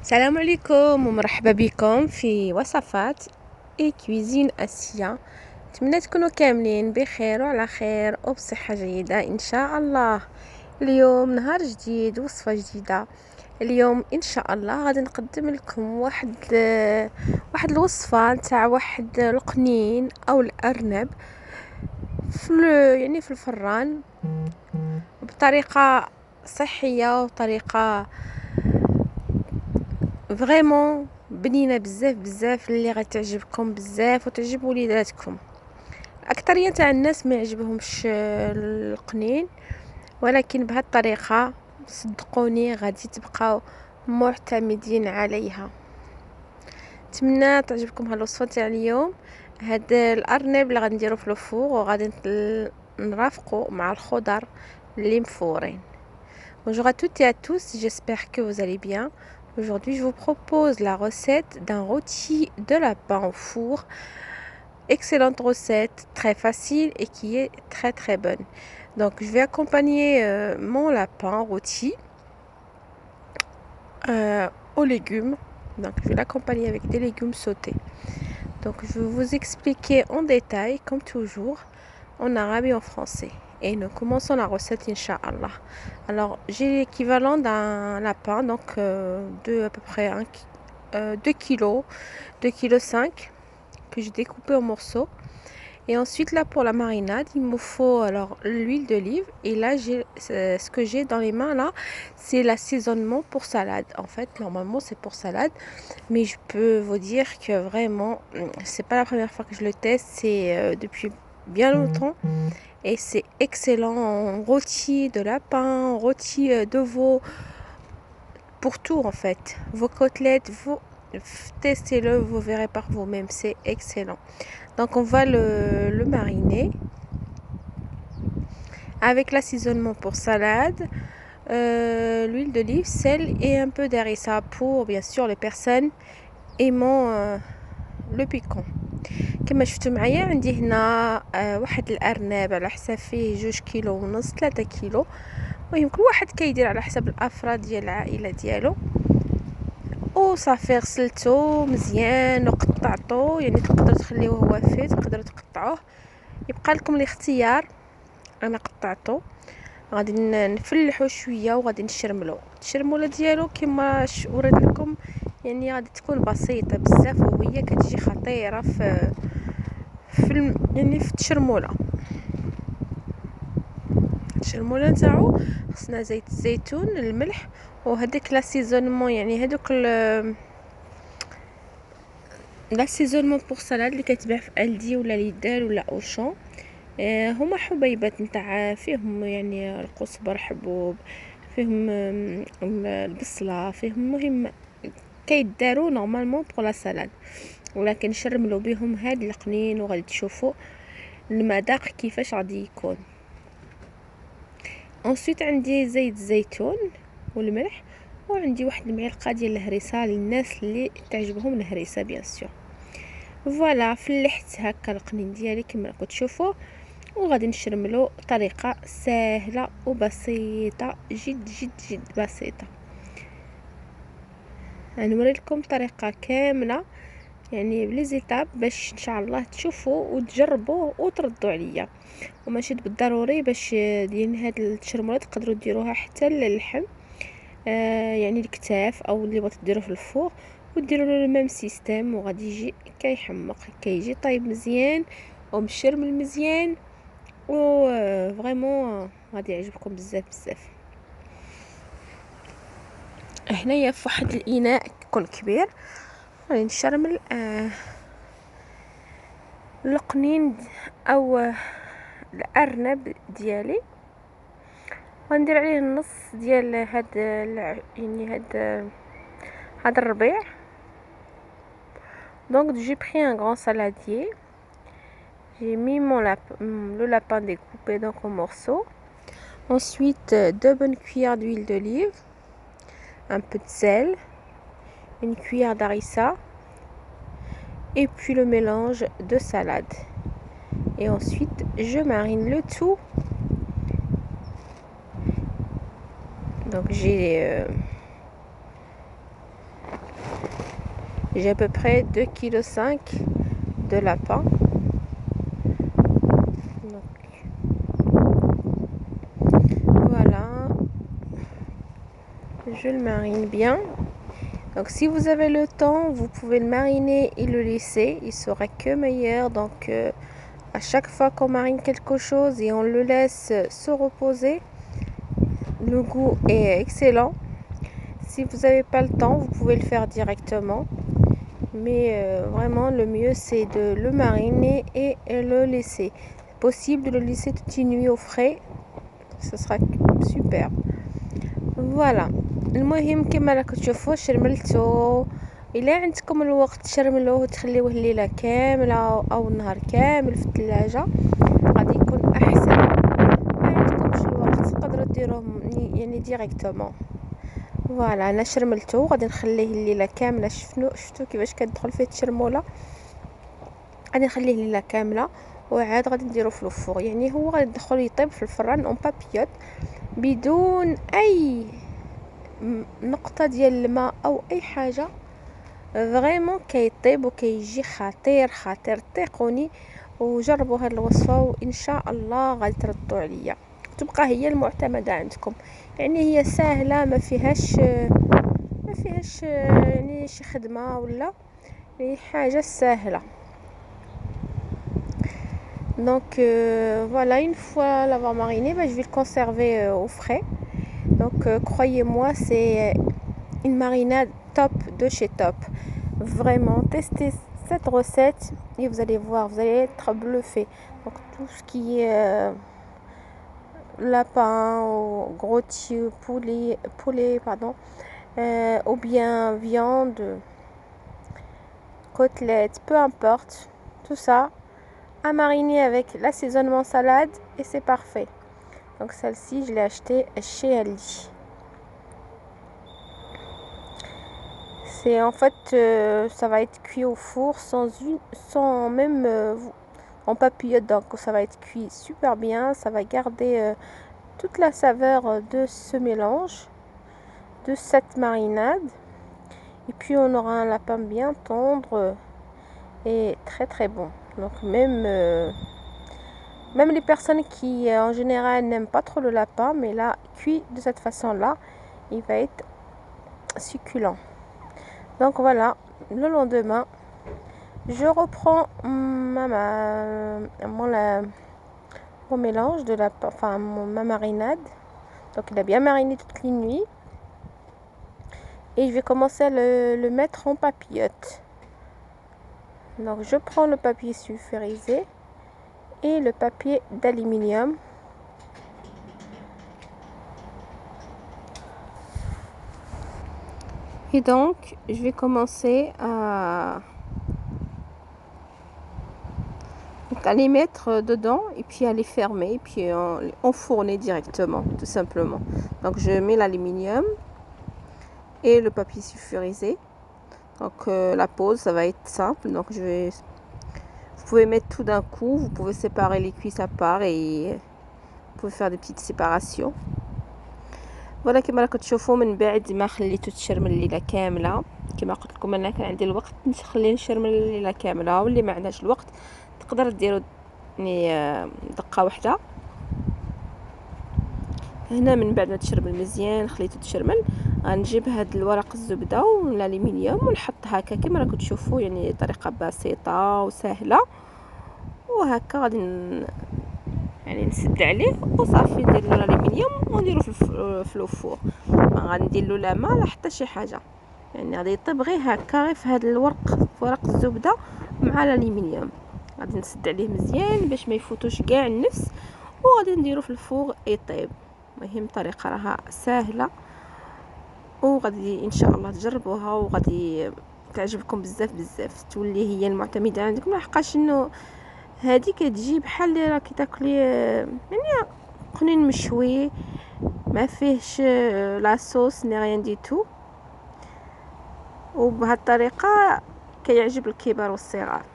السلام عليكم ومرحبا بكم في وصفات اي كويزين اسيا. نتمنى تكونوا كاملين بخير وعلى خير وبصحة جيدة ان شاء الله. اليوم نهار جديد، وصفة جديدة. اليوم ان شاء الله غادي نقدم لكم واحد الوصفة نتاع واحد القنين او الارنب في الفران بطريقة صحية وطريقة فريمون بنينه بزاف اللي غتعجبكم بزاف وتعجب وليداتكم. الاكثريه تاع الناس ما يعجبهمش القنين، ولكن بهذه الطريقه صدقوني غادي تبقاو معتمدين عليها. نتمنى تعجبكم هاد الوصفه تاع اليوم. هاد الارنب اللي غادي نديرو في الفوغ وغادي نرافقو مع الخضر اللي مفورين. Bonjour à toutes et à tous, j'espère que vous allez bien. Aujourd'hui, je vous propose la recette d'un rôti de lapin au four. Excellente recette, très facile et qui est très bonne. Donc, je vais accompagner mon lapin rôti aux légumes. Donc, je vais l'accompagner avec des légumes sautés. Donc, je vais vous expliquer en détail, comme toujours, en arabe et en français. Et nous commençons la recette, Inch'Allah. Alors, j'ai l'équivalent d'un lapin, donc de à peu près 2 kg, 2 kg 5 que j'ai découpé en morceaux. Et ensuite, là, pour la marinade, il me faut alors l'huile d'olive. Et là, ce que j'ai dans les mains, là, c'est l'assaisonnement pour salade. En fait, normalement, c'est pour salade. Mais je peux vous dire que vraiment, c'est pas la première fois que je le teste. C'est depuis bien longtemps. Et c'est excellent en rôti de lapin, rôti de veau, pour tout en fait. Vos côtelettes, vous testez-le, vous verrez par vous-même, c'est excellent. Donc on va le mariner avec l'assaisonnement pour salade, l'huile d'olive, sel et un peu d'harissa pour bien sûr les personnes aimant le piquant. كما شفتوا معايا عندي هنا واحد الارنب على حساب فيه 2 كيلو ونص 3 كيلو. المهم كل واحد كيدير على حسب الافراد ديال العائله ديالو. وصافي غسلته مزيان وقطعته، يعني تقدروا تخليوه هو فيه، تقدروا تقطعوه، يبقى لكم الاختيار. انا قطعته، غادي نفلحو شويه وغادي نشرملو. التشرموله ديالو كما وريت لكم يعني غادي تكون بسيطه بزاف وهي كتجي خطيره يعني في التشرموله نتاعو خصنا زيت الزيتون، الملح، وهذاك لاسيزونمون، يعني هذوك لاسيزونمون بور سالاد اللي كتباع في الدي ولا ليدال ولا اوشون. هما حبيبات نتاع فيهم يعني القزبر حبوب، فيهم البصله، فيهم مهم كيداروا نورمالمون بور لا سالاد، ولكن شرملوا بهم هاد القنين وغادي تشوفوا المذاق كيفاش غادي يكون. انسيت عندي زيت الزيتون والملح، وعندي واحد المعلقه ديال الهريسه للناس اللي تعجبهم الهريسه بيان سور. فوالا فلحت هكا القنين ديالي كما راكم تشوفوا، وغادي نشرملو بطريقه سهله وبسيطه جد بسيطه. غنوري لكم طريقه كامله يعني بلي زيتاب باش ان شاء الله تشوفوا وتجربوا وتردوا عليا. وماشي بالضروري باش ديال هاد التشرمولات تقدروا ديروها حتى للحم، يعني الكتاف او اللي بغيتو ديروه في الفوق وديروا له الميم سيستيم، وغادي يجي كيحمق، كيجي طيب مزيان ومشرمل مزيان، و فريمون غادي يعجبكم بزاف. هنايا في واحد الاناء يكون كبير غادي نشرمل القنين او الارنب ديالي، وندير عليه النص ديال هاد يعني هاد الربيع. Donc j'ai pris un grand saladier, j'ai mis le lapin découpé donc en morceaux. Ensuite 2 bonnes cuillères d'huile d'olive, un peu de sel, une cuillère d'harissa et puis le mélange de salade. Et ensuite je marine le tout. Donc j'ai J'ai à peu près 2,5 kg de lapin. Donc, voilà, je le marine bien. Donc si vous avez le temps, vous pouvez le mariner et le laisser, il sera que meilleur. Donc à chaque fois qu'on marine quelque chose et on le laisse se reposer, le goût est excellent. Si vous n'avez pas le temps, vous pouvez le faire directement. Mais vraiment, le mieux, c'est de le mariner et le laisser. C'est possible de le laisser toute une nuit au frais. Ce sera super. فوالا المهم كما راكم تشوفوا شرملته. الا عندكم الوقت تشرملوه وتخليوه الليله كامله او النهار كامل في الثلاجه غادي يكون احسن. ما عندكمش الوقت تقدروا ديروه يعني ديريكتومون. فوالا انا شرملته غادي نخليه الليله كامله. شفتوا كيفاش كتدخل فيه التشرموله. غادي نخليه الليله كامله وعاد غادي نديرو في الفور. يعني هو غادي ندخل يطيب في الفران اون بابيوت بدون اي نقطه ديال الماء او اي حاجه. فريمون كيطيب وكيجي خطير خطير. طيقوني وجربوا هذه الوصفه وان شاء الله غادي تردوا عليا. تبقى هي المعتمده عندكم. يعني هي سهله ما فيهاش يعني شي خدمه ولا يعني حاجه سهله. Donc voilà, une fois l'avoir mariné, je vais le conserver au frais. Donc croyez-moi, c'est une marinade top de chez top. Vraiment, testez cette recette et vous allez voir, vous allez être bluffé. Donc tout ce qui est lapin, ou gros poulet pardon, ou bien viande, côtelette, peu importe, tout ça à mariner avec l'assaisonnement salade et c'est parfait. Donc celle-ci je l'ai achetée chez Aldi. C'est en fait ça va être cuit au four sans même en papillote. Donc ça va être cuit super bien, ça va garder toute la saveur de ce mélange, de cette marinade. Et puis on aura un lapin bien tendre et très très bon. Donc même les personnes qui en général n'aiment pas trop le lapin, mais là cuit de cette façon là il va être succulent. Donc voilà, le lendemain je reprends mon mélange de ma marinade. Donc il a bien mariné toute la nuit et je vais commencer à le mettre en papillote. Donc je prends le papier sulfurisé et le papier d'aluminium. Et donc je vais commencer à les mettre dedans et puis à les fermer et puis enfourner directement, tout simplement. Donc je mets l'aluminium et le papier sulfurisé. Donc la pose ça va être simple. Donc vous pouvez mettre tout d'un coup, vous pouvez séparer les cuisses à part et vous pouvez faire des petites séparations. فوالا كما راكم تشوفوا من بعد ما خليته تشرمل الليله كامله. كما قلت لكم انا كان عندي الوقت نخليه نشرمل الليله كامله، واللي ما عندهاش الوقت تقدر ديروا يعني دقه واحده. هنا من بعد ما تشرمل مزيان خليته تشرمل غنجيب هاد الورق الزبده والالومنيوم ونحط هكا كما راكم تشوفوا. يعني طريقه بسيطه وسهله وهكا غادي يعني نسد عليه وصافي. ندير له الالومنيوم ونديرو في الفور. ما غادي ندير له لا ما لا حتى شي حاجه. يعني غادي يطيب غير هكا غير في هذا ورق الزبده مع الالومنيوم. غادي نسد عليه مزيان باش ما يفوتوش كاع النفس وغادي نديرو في الفور يطيب. المهم طريقه راها سهله وغادي ان شاء الله تجربوها وغادي تعجبكم بزاف بزاف. تولي هي المعتمده عندكم لحقاش انه هذه كتجي بحال اللي راكي تاكلي يعني قنين مشوي ما فيهش لا صوص ني ريان دي تو. وبهذه الطريقه كيعجب الكبار والصغار.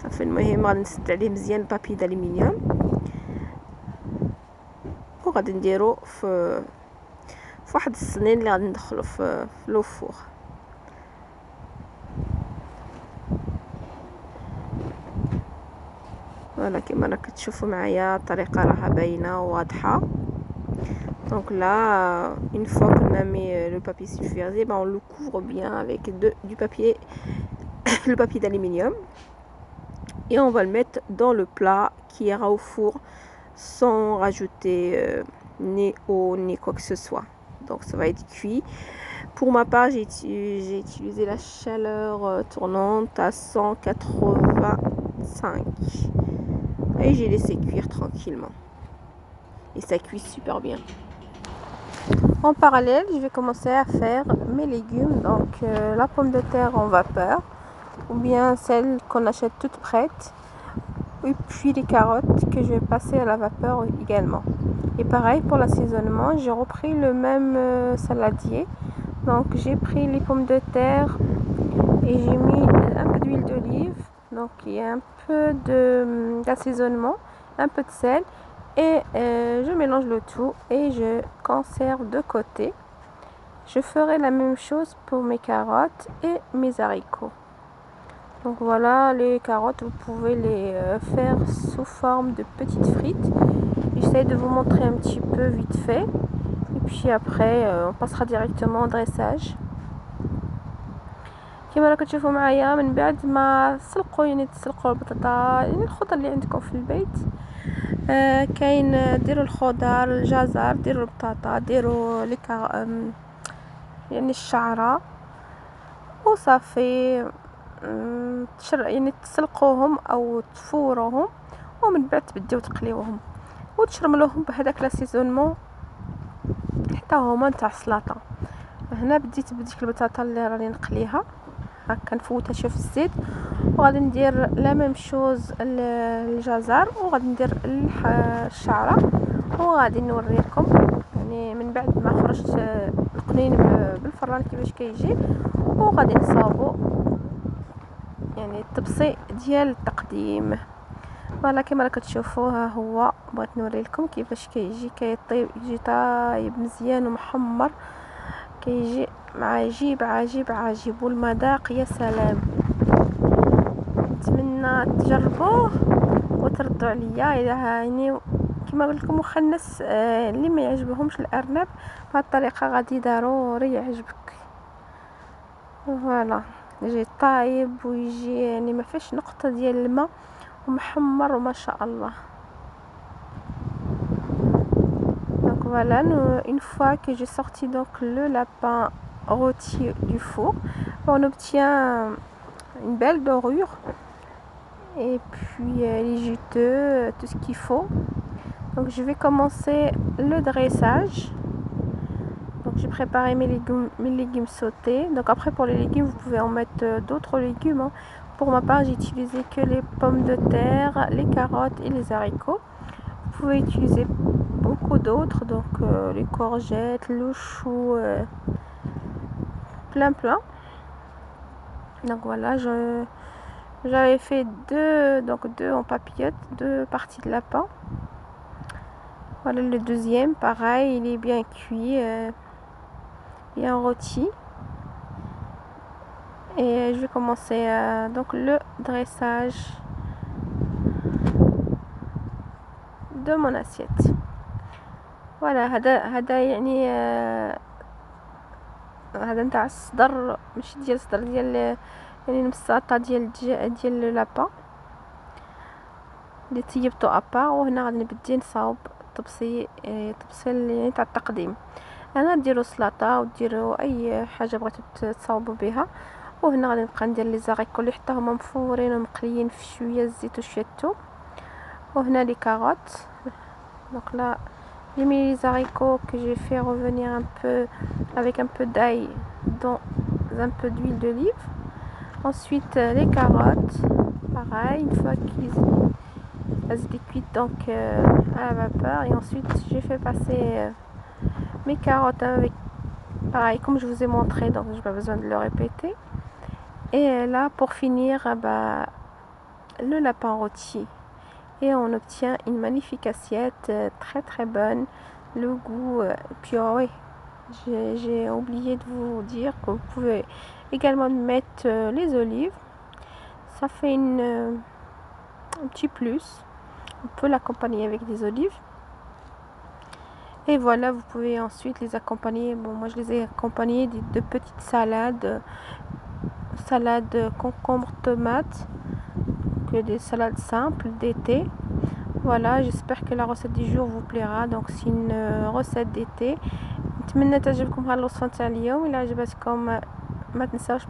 صافي المهم غادي نسد عليه مزيان بابي دالومنيوم وغادي نديرو في واحد الصنين اللي غادي ندخلو في لوفور. فوالا كيما راك تشوفوا معايا الطريقه راها باينه وواضحه. Donc là, une fois qu'on a mis le papier sulfurisé, on le couvre bien avec du papier, le papier d'aluminium. Et on va le mettre dans le plat qui ira au four sans rajouter ni eau ni quoi que ce soit. Donc ça va être cuit. Pour ma part, j'ai utilisé la chaleur tournante à 185. Et j'ai laissé cuire tranquillement. Et ça cuit super bien. En parallèle, je vais commencer à faire mes légumes. Donc la pomme de terre en vapeur, ou bien celle qu'on achète toute prête. Et puis les carottes que je vais passer à la vapeur également. Et pareil pour l'assaisonnement, j'ai repris le même saladier. Donc j'ai pris les pommes de terre et j'ai mis un peu d'huile d'olive. Donc il y a un peu d'assaisonnement, un peu de sel. Et je mélange le tout et je conserve de côté. Je ferai la même chose pour mes carottes et mes haricots. Donc voilà, les carottes, vous pouvez les faire sous forme de petites frites. J'essaie de vous montrer un petit peu vite fait. Et puis après, on passera directement au dressage. كما راكم تشوفوا معايا من بعد ما تسلقوا تسلقوا البطاطا الخضر اللي عندكم في البيت. كاين ديروا الخضر الجزر، ديروا البطاطا، ديروا يعني الشعره وصافي. تسلقوهم او تفوروهم ومن بعد تبداو تقليوهم وتشرملوهم بهذاك لاسيزونمون حتى هما نتاع السلطه. هنا بديت بديك البطاطا اللي راني نقليها هكا نفوتها شويه في الزيت، وغادي ندير لا ميم شوز الجزر وغادي ندير الشعره وغادي نوريكم يعني من بعد ما خرجت القنين بالفران كيفاش كيجي. وغادي نصاوبو يعني الطبسي ديال التقديم. فوالا كما راكم تشوفوا ها هو بغيت نوري لكم كيفاش كيجي كيطيب، يجي طايب مزيان ومحمر، كيجي عجيب عجيب عجيب والمذاق يا سلام. نتمنى تجربوه وتردوا عليا اذا يعني كما قلت لكم مخنس اللي ما يعجبهمش الارنب بهذه الطريقه غادي ضروري يعجبك. فوالا يجي طايب ويجي يعني ما فيش نقطه ديال الماء ومحمر وما شاء الله. Donc voilà, une fois que j'ai sorti donc le lapin rôti du four, on obtient une belle dorure et puis les juteux, tout ce qu'il faut. Donc je vais commencer le dressage. Donc j'ai préparé mes légumes sautés. Donc après pour les légumes vous pouvez en mettre d'autres légumes, hein. Pour ma part j'ai utilisé que les pommes de terre, les carottes et les haricots. Vous pouvez utiliser beaucoup d'autres, donc les courgettes, le chou, plein. Donc voilà, j'avais fait deux en papillote, deux parties de lapin. Voilà le deuxième, pareil, il est bien cuit, bien rôti. Et je vais commencer donc le dressage de mon assiette. Voilà, هذا يعني هذا نتاع الصدر، ماشي ديال الصدر ديال يعني المساطه ديال لابا اللي طيبته ابار. وهنا غادي نبدي نصاوب طبسي يعني تاع التقديم. انا ديروا سلطه وديروا اي حاجه بغيتو تصاوبوا بها. وهنا غادي نبقى ندير لي زاريكو اللي حتى هما مفورين ومقليين في شويه الزيت وشويه الثوم. وهنا لي كاروت. Donc là j'ai mis les haricots que j'ai fait revenir un peu avec un peu d'ail dans un peu d'huile d'olive. Ensuite les carottes, pareil, une fois qu'elles étaient cuites donc à la vapeur. Et ensuite j'ai fait passer mes carottes avec pareil comme je vous ai montré, donc j'ai pas besoin de le répéter. Et là pour finir le lapin rôti. Et on obtient une magnifique assiette très bonne, le goût. Puis oui, j'ai oublié de vous dire que vous pouvez également mettre les olives, ça fait un petit plus. On peut l'accompagner avec des olives. Et voilà, vous pouvez ensuite les accompagner. Bon, moi je les ai accompagnés de petites salades. Salade concombre tomate. Que des salades simples d'été. Voilà, j'espère que la recette du jour vous plaira. Donc c'est une recette d'été. نتمنى تعجبكم هالوصفة تاع اليوم. إلا عجبتكم ما تنساوش